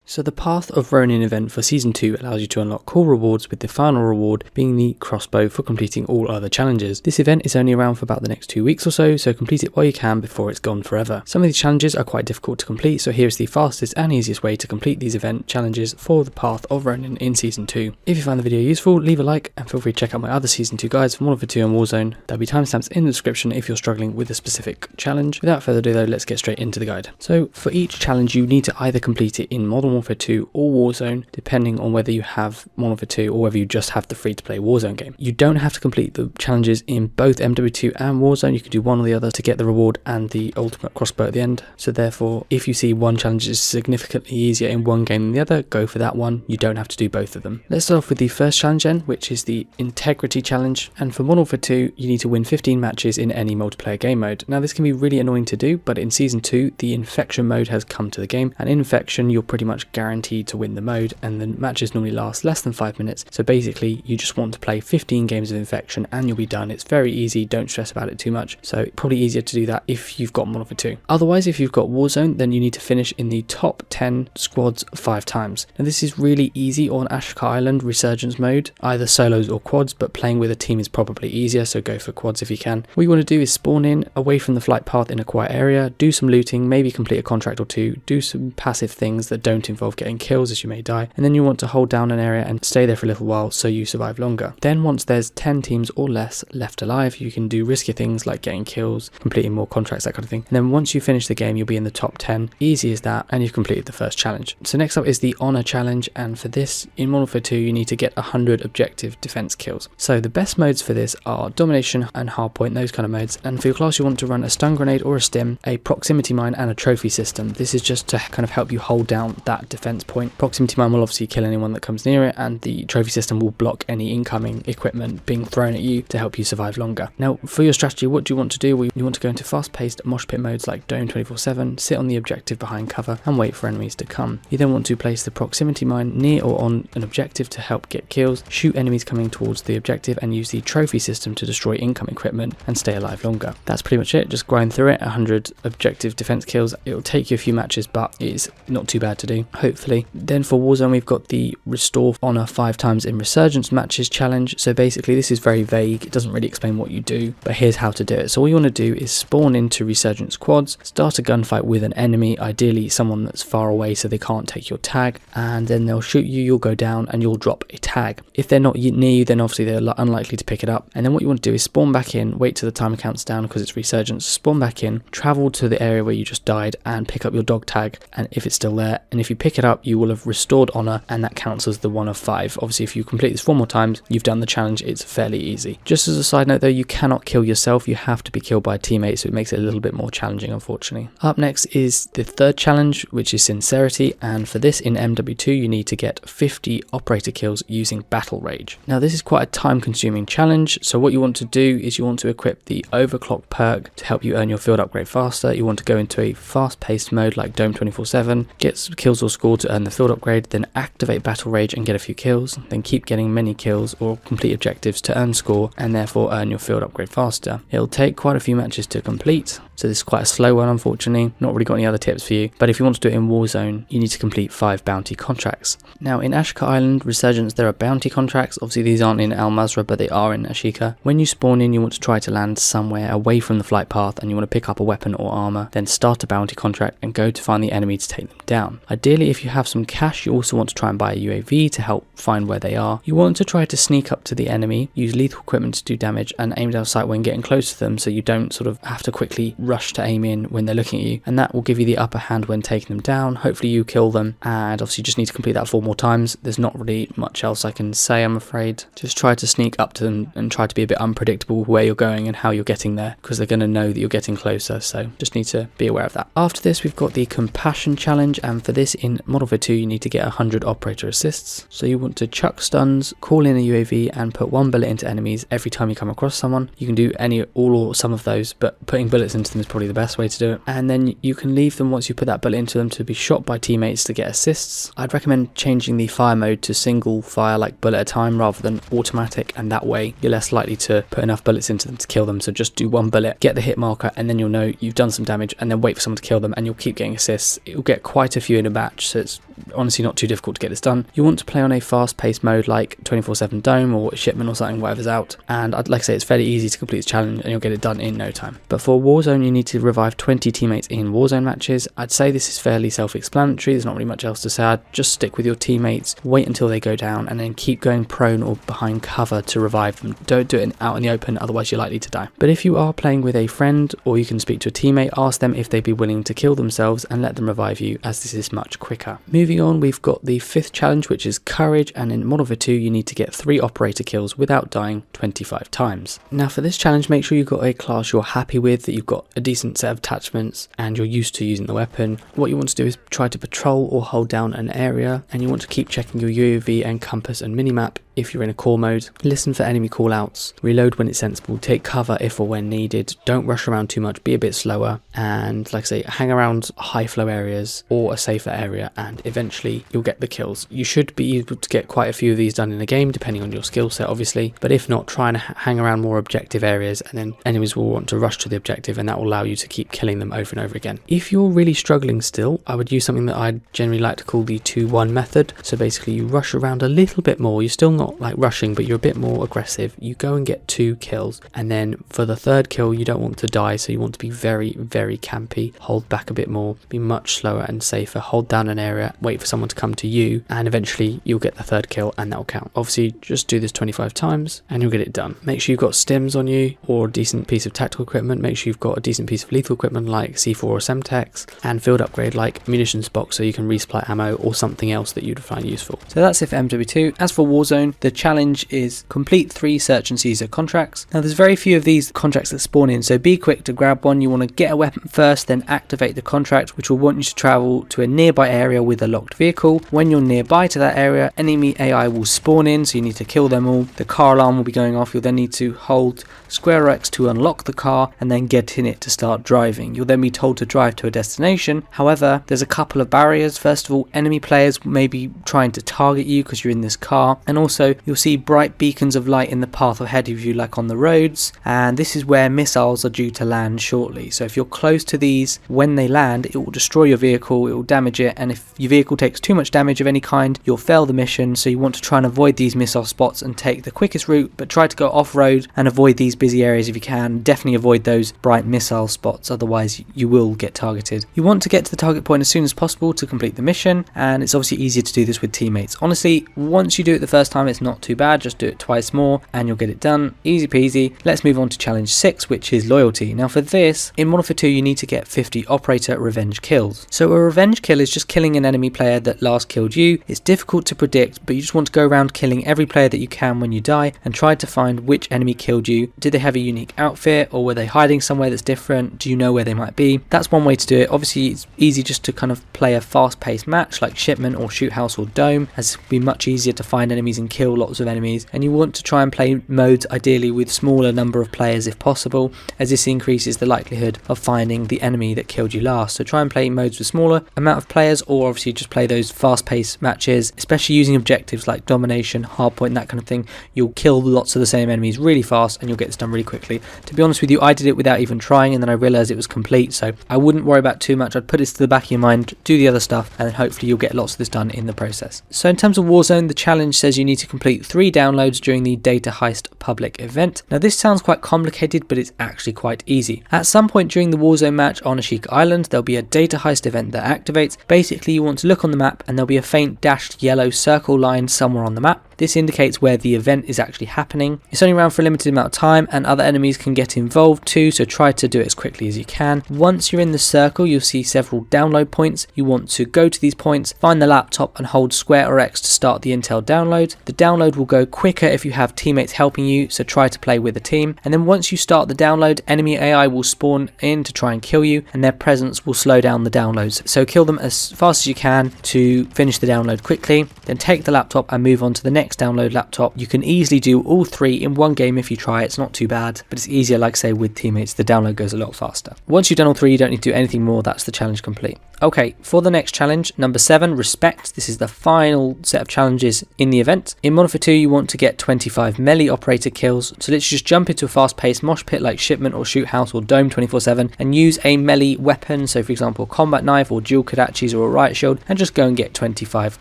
So the Path of Ronin event for Season 2 allows you to unlock cool rewards, with the final reward being the crossbow for completing all other challenges. This event is only around for about the next 2 weeks or so complete it while you can before it's gone forever. Some of these challenges are quite difficult to complete, so here's the fastest and easiest way to complete these event challenges for the Path of Ronin in Season 2. If you found the video useful, leave a like and feel free to check out my other Season 2 guides for MW2 and Warzone. There'll be timestamps in the description if you're struggling with a specific challenge. Without further ado though, let's get straight into the guide. So for each challenge you need to either complete it in Modern Warfare 2 or Warzone, depending on whether you have Modern Warfare 2 or whether you just have the free-to-play Warzone game. You don't have to complete the challenges in both MW2 and Warzone. You can do one or the other to get the reward and the ultimate crossbow at the end. So therefore, if you see one challenge is significantly easier in one game than the other, go for that one. You don't have to do both of them. Let's start off with the first challenge then, which is the Integrity Challenge. And for Modern Warfare 2, you need to win 15 matches in any multiplayer game mode. Now this can be really annoying to do, but in Season 2, the Infection mode has come to the game, and in Infection, you're pretty much guaranteed to win the mode, and the matches normally last less than 5 minutes. So basically you just want to play 15 games of Infection and you'll be done. It's very easy, don't stress about it too much. So probably easier to do that if you've got Modern Warfare 2. Otherwise, if you've got Warzone, then you need to finish in the top 10 squads 5 times. Now this is really easy on Ashka Island Resurgence mode, either solos or quads, but playing with a team is probably easier, so go for quads if you can. What you want to do is spawn in away from the flight path in a quiet area, do some looting, maybe complete a contract or two, do some passive things that don't involve getting kills as you may die, and then you want to hold down an area and stay there for a little while so you survive longer. Then once there's 10 teams or less left alive, you can do riskier things like getting kills, completing more contracts, that kind of thing. And then once you finish the game, you'll be in the top 10. Easy as that, and you've completed the first challenge. So next up is the Honor Challenge, and for this, in Modern Warfare 2, you need to get 100 objective defense kills. So the best modes for this are Domination and Hardpoint, those kind of modes. And for your class, you want to run a stun grenade or a stim, a proximity mine, and a trophy system. This is just to kind of help you hold down that defense point. Proximity mine will obviously kill anyone that comes near it, and the trophy system will block any incoming equipment being thrown at you to help you survive longer. Now for your strategy, what do you want to do? Well, you want to go into fast-paced mosh pit modes like Dome 24/7, sit on the objective behind cover and wait for enemies to come. You then want to place the proximity mine near or on an objective to help get kills, shoot enemies coming towards the objective, and use the trophy system to destroy incoming equipment and stay alive longer. That's pretty much it. Just grind through it. 100 objective defense kills. It'll take you a few matches, but it's not too bad to do, hopefully. Then for Warzone, we've got the Restore Honor 5 times in Resurgence matches challenge. So basically this is very vague, it doesn't really explain what you do, but here's how to do it. So all you want to do is spawn into Resurgence quads, start a gunfight with an enemy, ideally someone that's far away so they can't take your tag, and then they'll shoot you, you'll go down and you'll drop a tag. If they're not near you, then obviously they're unlikely to pick it up. And then what you want to do is spawn back in, wait till the timer counts down because it's Resurgence, spawn back in, travel to the area where you just died and pick up your dog tag, and if it's still there, and if you pick it up, you will have restored honor, and that counts as the 1 of 5. Obviously if you complete this 4 more times, you've done the challenge. It's fairly easy. Just as a side note though, you cannot kill yourself, you have to be killed by a teammate, so it makes it a little bit more challenging, unfortunately. Up next is the third challenge, which is Sincerity, and for this in MW2 you need to get 50 operator kills using Battle Rage. Now this is quite a time consuming challenge, so what you want to do is you want to equip the Overclock perk to help you earn your field upgrade faster. You want to go into a fast paced mode like Dome 24/7, get kills or score to earn the field upgrade, then activate Battle Rage and get a few kills, then keep getting many kills or complete objectives to earn score and therefore earn your field upgrade faster. It'll take quite a few matches to complete, so this is quite a slow one, unfortunately. Not really got any other tips for you, but if you want to do it in Warzone, you need to complete 5 bounty contracts. Now in Ashka Island Resurgence, there are bounty contracts. Obviously these aren't in Al Mazrah, but they are in Ashika. When you spawn in, you want to try to land somewhere away from the flight path, and you want to pick up a weapon or armor, then start a bounty contract and go to find the enemy to take them down. Ideally, if you have some cash, you also want to try and buy a UAV to help find where they are. You want to try to sneak up to the enemy, use lethal equipment to do damage, and aim down sight when getting close to them, so you don't sort of have to quickly rush to aim in when they're looking at you, and that will give you the upper hand when taking them down. Hopefully you kill them, and obviously you just need to complete that 4 more times. There's not really much else I can say, I'm afraid. Just try to sneak up to them and try to be a bit unpredictable where you're going and how you're getting there, because they're going to know that you're getting closer, so just need to be aware of that. After this we've got the Compassion Challenge, and for this in Modern Warfare 2 you need to get 100 operator assists. So you want to chuck stuns, call in a UAV and put 1 bullet into enemies every time you come across someone. You can do any, all or some of those, but putting bullets into them is probably the best way to do it. And then you can leave them once you put that bullet into them to be shot by teammates to get assists. I'd recommend changing the fire mode to single fire, like bullet at a time, rather than automatic, and that way you're less likely to put enough bullets into them to kill them. So just do 1 bullet, get the hit marker, and then you'll know you've done some damage, and then wait for someone to kill them, and you'll keep getting assists. It'll get quite a few in a match, so it's honestly not too difficult to get this done. You want to play on a fast-paced mode like 24/7 Dome or Shipment or something, whatever's out, and like I say, it's fairly easy to complete this challenge and you'll get it done in no time. But for Warzone, you need to revive 20 teammates in Warzone matches. I'd say this is fairly self-explanatory, there's not really much else to say. I'd just stick with your teammates, wait until they go down, and then keep going prone or behind cover to revive them. Don't do it out in the open, otherwise you're likely to die. But if you are playing with a friend, or you can speak to a teammate, ask them if they'd be willing to kill themselves and let them revive you, as this is much quicker. Moving on, we've got the 5th challenge, which is Courage, and in Modern Warfare 2 you need to get 3 operator kills without dying 25 times. Now for this challenge, make sure you've got a class you're happy with, that you've got a decent set of attachments and you're used to using the weapon. What you want to do is try to patrol or hold down an area, and you want to keep checking your UAV and compass and minimap if you're in a core mode. Listen for enemy callouts, reload when it's sensible, take cover if or when needed, don't rush around too much, be a bit slower, and like I say, hang around high flow areas or a safer area, and eventually you'll get the kills. You should be able to get quite a few of these done in a game depending on your skill set obviously, but if not, try and hang around more objective areas, and then enemies will want to rush to the objective, and that will allow you to keep killing them over and over again. If you're really struggling still, I would use something that I generally like to call the 2-1 method. So basically you rush around a little bit more, you're still not like rushing, but you're a bit more aggressive. You go and get 2 kills, and then for the 3rd kill you don't want to die, so you want to be very campy, hold back a bit more, be much slower and safer, hold down an area, wait for someone to come to you, and eventually you'll get the 3rd kill and that'll count. Obviously just do this 25 times and you'll get it done. Make sure you've got stims on you or a decent piece of tactical equipment. Make sure you've got a decent piece of lethal equipment like C4 or Semtex, and field upgrade like munitions box so you can resupply ammo or something else that you'd find useful. So that's it for MW2. As for Warzone, the challenge is complete 3 Search and Seizure contracts. Now there's very few of these contracts that spawn in, so be quick to grab one. You want to get a weapon first, then activate the contract, which will want you to travel to a nearby area with a locked vehicle. When you're nearby to that area, enemy AI will spawn in, so you need to kill them all. The car alarm will be going off. You'll then need to hold square X to unlock the car and then get in it to start driving. You'll then be told to drive to a destination. However, there's a couple of barriers. First of all, enemy players may be trying to target you because you're in this car, and also you'll see bright beacons of light in the path ahead of you like on the roads, and this is where missiles are due to land shortly. So if you're close to these, when they land, it will destroy your vehicle, it will damage it, and if your vehicle takes too much damage of any kind, you'll fail the mission. So you want to try and avoid these missile spots and take the quickest route, but try to go off-road and avoid these busy areas if you can. Definitely avoid those bright missile spots, otherwise you will get targeted. You want to get to the target point as soon as possible to complete the mission, and it's obviously easier to do this with teammates. Honestly, once you do it the first time, it's not too bad. Just do it twice more and you'll get it done. Easy peasy. Let's move on to challenge 6, which is loyalty. Now for this, in Modern Warfare 2 you need to get 50 operator revenge kills. So a revenge kill is just killing an enemy player that last killed you. It's difficult to predict, but you just want to go around killing every player that you can when you die and try to find which enemy killed you. Did they have a unique outfit, or were they hiding somewhere that's different? Do you know where they might be? That's one way to do it. Obviously it's easy just to kind of play a fast-paced match like Shipment or Shoot House or Dome, as it would be much easier to find enemies and kill lots of enemies, and you want to try and play modes ideally with smaller number of players if possible, as this increases the likelihood of finding the enemy that killed you last. So try and play modes with smaller amount of players, or obviously just play those fast-paced matches, especially using objectives like domination, hardpoint, that kind of thing. You'll kill lots of the same enemies really fast and you'll get this done really quickly. To be honest with you, I did it without even trying, and then I realized it was complete, so I wouldn't worry about too much. I'd put this to the back of your mind, do the other stuff, and then hopefully you'll get lots of this done in the process. So in terms of Warzone, the challenge says you need to complete 3 downloads during the data heist public event. Now this sounds quite complicated, but it's actually quite easy. At some point during the Warzone match on Ashika Island, there'll be a data heist event that activates. Basically you want to look on the map and there'll be a faint dashed yellow circle line somewhere on the map. This indicates where the event is actually happening. It's only around for a limited amount of time and other enemies can get involved too, so try to do it as quickly as you can. Once you're in the circle, you'll see several download points. You want to go to these points, find the laptop and hold square or X to start the intel download. The download will go quicker if you have teammates helping you, so try to play with a team. And then once you start the download, enemy AI will spawn in to try and kill you, and their presence will slow down the downloads. So kill them as fast as you can to finish the download quickly, then take the laptop and move on to the next next download laptop. You can easily do all 3 in one game if you try. It's not too bad, but it's easier, like say with teammates, the download goes a lot faster. Once you've done all 3, you don't need to do anything more. That's the challenge complete. Okay, for the next challenge, number 7, respect. This is the final set of challenges in the event. In Modern Warfare 2, you want to get 25 melee operator kills. So let's just jump into a fast-paced mosh pit like Shipment or Shoot House or Dome 24/7 and use a melee weapon. So for example, a combat knife or dual Kodachis or a riot shield, and just go and get 25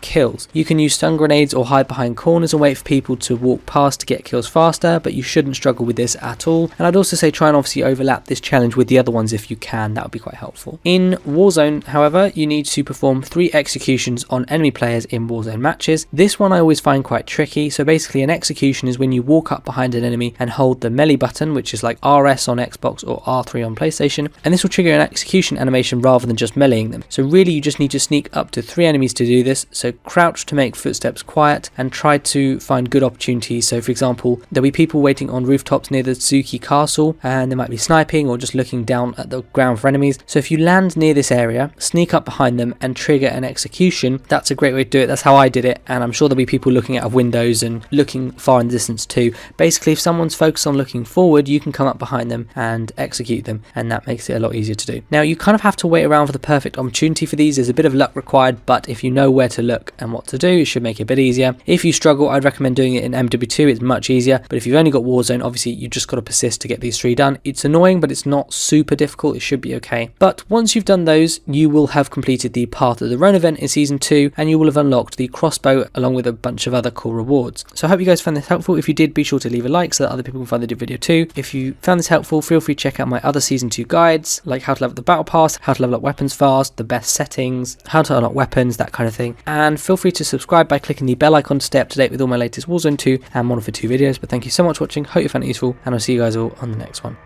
kills. You can use stun grenades or hide behind corners and wait for people to walk past to get kills faster, but you shouldn't struggle with this at all. And I'd also say try and obviously overlap this challenge with the other ones if you can. That would be quite helpful. In Warzone, however, you need to perform 3 executions on enemy players in Warzone matches. This one I always find quite tricky. So basically an execution is when you walk up behind an enemy and hold the melee button, which is like RS on Xbox or R3 on PlayStation, and this will trigger an execution animation rather than just meleeing them. So really you just need to sneak up to 3 enemies to do this. So crouch to make footsteps quiet and try to find good opportunities. So for example, there'll be people waiting on rooftops near the Tsuki castle and they might be sniping or just looking down at the ground for enemies. So if you land near this area, sneak up behind them and trigger an execution, that's a great way to do it. That's how I did it, and I'm sure there'll be people looking out of windows and looking far in the distance too. Basically, if someone's focused on looking forward, you can come up behind them and execute them, and that makes it a lot easier to do. Now, you kind of have to wait around for the perfect opportunity for these. There's a bit of luck required, but if you know where to look and what to do, it should make it a bit easier. If you struggle, I'd recommend doing it in MW2. It's much easier, but if you've only got Warzone, obviously you just got to persist to get these 3 done. It's annoying, but it's not super difficult. It should be okay. But once you've done those, you will have completed the path of the Ronin event in Season 2, and you will have unlocked the crossbow along with a bunch of other cool rewards. So I hope you guys found this helpful. If you did, be sure to leave a like so that other people can find the video too. If you found this helpful, feel free to check out my other Season 2 guides, like how to level up the battle pass, how to level up weapons fast, the best settings, how to unlock weapons, that kind of thing. And feel free to subscribe by clicking the bell icon to stay up to date with all my latest Warzone 2 and Modern Warfare 2 videos. But thank you so much for watching, hope you found it useful, and I'll see you guys all on the next one.